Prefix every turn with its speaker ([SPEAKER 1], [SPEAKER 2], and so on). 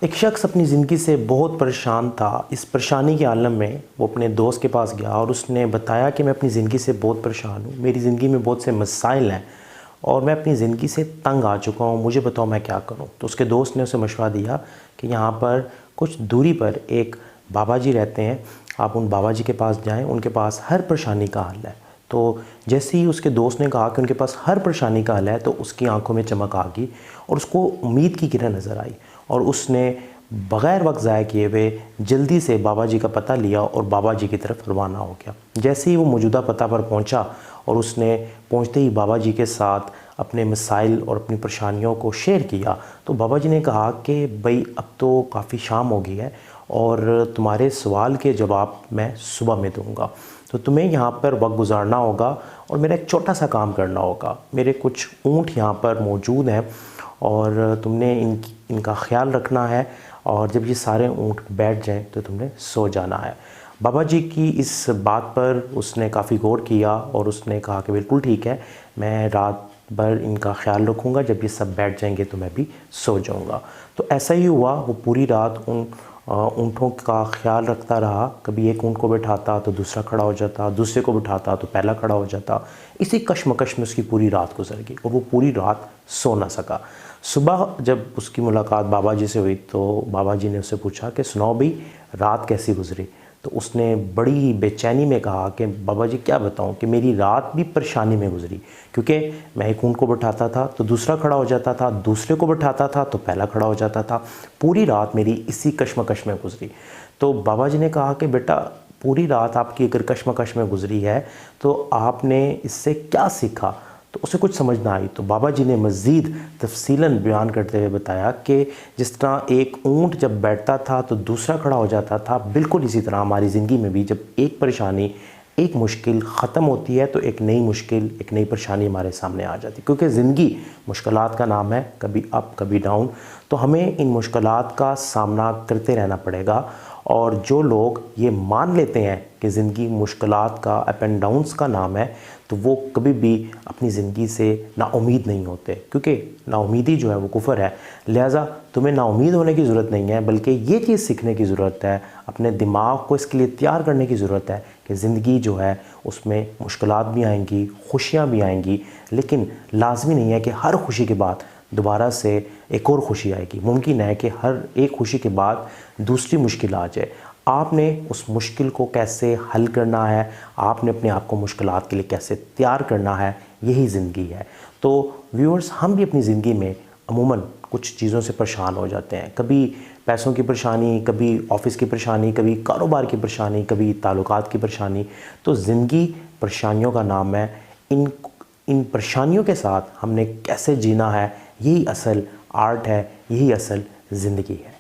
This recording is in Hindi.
[SPEAKER 1] एक शख्स अपनी ज़िंदगी से बहुत परेशान था। इस परेशानी के आलम में वो अपने दोस्त के पास गया और उसने बताया कि मैं अपनी ज़िंदगी से बहुत परेशान हूँ, मेरी ज़िंदगी में बहुत से मसाइल हैं और मैं अपनी ज़िंदगी से तंग आ चुका हूँ, मुझे बताओ मैं क्या करूँ। तो उसके दोस्त ने उसे मशवरा दिया कि यहाँ पर कुछ दूरी पर एक बाबा जी रहते हैं, आप उन बाबा जी के पास जाएँ, उनके पास हर परेशानी का हल है। तो जैसे ही उसके दोस्त ने कहा कि उनके पास हर परेशानी का हल है, तो उसकी आंखों में चमक आ गई और उसको उम्मीद की किरण नज़र आई और उसने बग़ैर वक्त ज़ाया किए हुए जल्दी से बाबा जी का पता लिया और बाबा जी की तरफ रवाना हो गया। जैसे ही वो मौजूदा पता पर पहुंचा और उसने पहुंचते ही बाबा जी के साथ अपने मसाइल और अपनी परेशानियों को शेयर किया, तो बाबा जी ने कहा कि भाई अब तो काफ़ी शाम हो गई है और तुम्हारे सवाल के जवाब मैं सुबह में दूंगा, तो तुम्हें यहाँ पर वक्त गुजारना होगा और मेरा एक छोटा सा काम करना होगा। मेरे कुछ ऊँट यहाँ पर मौजूद हैं और तुमने इनका ख्याल रखना है और जब ये सारे ऊँट बैठ जाएं तो तुमने सो जाना है। बाबा जी की इस बात पर उसने काफ़ी गौर किया और उसने कहा कि बिल्कुल ठीक है, मैं रात भर इनका ख्याल रखूँगा, जब ये सब बैठ जाएंगे तो मैं भी सो जाऊँगा। तो ऐसा ही हुआ, वो पूरी रात उन ऊँटों का ख्याल रखता रहा। कभी एक ऊँट को बिठाता तो दूसरा खड़ा हो जाता, दूसरे को बिठाता तो पहला खड़ा हो जाता। इसी कश्मकश में उसकी पूरी रात गुजर गई और वो पूरी रात सो ना सका। सुबह जब उसकी मुलाकात बाबा जी से हुई तो बाबा जी ने उससे पूछा कि सुनाओ भाई, रात कैसी गुजरी। तो उसने बड़ी ही बेचैनी में कहा कि बाबा जी क्या बताऊं कि मेरी रात भी परेशानी में गुजरी, क्योंकि मैं एक ऊँट को बिठाता था तो दूसरा खड़ा हो जाता था, दूसरे को बिठाता था तो पहला खड़ा हो जाता था। पूरी रात मेरी इसी कश्मकश में गुजरी। तो बाबा जी ने कहा कि बेटा, पूरी रात आपकी अगर कश्मकश में गुजरी है तो आपने इससे क्या सीखा। तो उसे कुछ समझ ना आई। तो बाबा जी ने मज़ीद तफसीलन बयान करते हुए बताया कि जिस तरह एक ऊँट जब बैठता था तो दूसरा खड़ा हो जाता था, बिल्कुल इसी तरह हमारी ज़िंदगी में भी जब एक परेशानी, एक मुश्किल ख़त्म होती है तो एक नई मुश्किल, एक नई परेशानी हमारे सामने आ जाती है। क्योंकि ज़िंदगी मुश्किलात का नाम है, कभी अप कभी डाउन, तो हमें इन मुश्किलात का सामना करते रहना पड़ेगा। और जो लोग ये मान लेते हैं कि ज़िंदगी मुश्किलात का, अप एंड डाउन्स का नाम है, तो वो कभी भी अपनी ज़िंदगी से नाउम्मीद नहीं होते, क्योंकि नाउम्मीदी जो है वो कुफ़र है। लिहाजा तुम्हें नाउम्मीद होने की ज़रूरत नहीं है, बल्कि ये चीज़ सीखने की ज़रूरत है, अपने दिमाग को इसके लिए तैयार करने की ज़रूरत है कि ज़िंदगी जो है उसमें मुश्किलात भी आएंगी, खुशियाँ भी आएंगी, लेकिन लाजमी नहीं है कि हर खुशी के बाद दोबारा से एक और ख़ुशी आएगी। मुमकिन है कि हर एक खुशी के बाद दूसरी मुश्किल आ जाए। आपने उस मुश्किल को कैसे हल करना है, आपने अपने आप को मुश्किलात के लिए कैसे तैयार करना है, यही ज़िंदगी है। तो व्यूअर्स, हम भी अपनी ज़िंदगी में अमूमन कुछ चीज़ों से परेशान हो जाते हैं। कभी पैसों की परेशानी, कभी ऑफ़िस की परेशानी, कभी कारोबार की परेशानी, कभी ताल्लुकात की परेशानी। तो ज़िंदगी परेशानियों का नाम है। इन परेशानियों के साथ हमने कैसे जीना है, यही असल आर्ट है, यही असल ज़िंदगी है।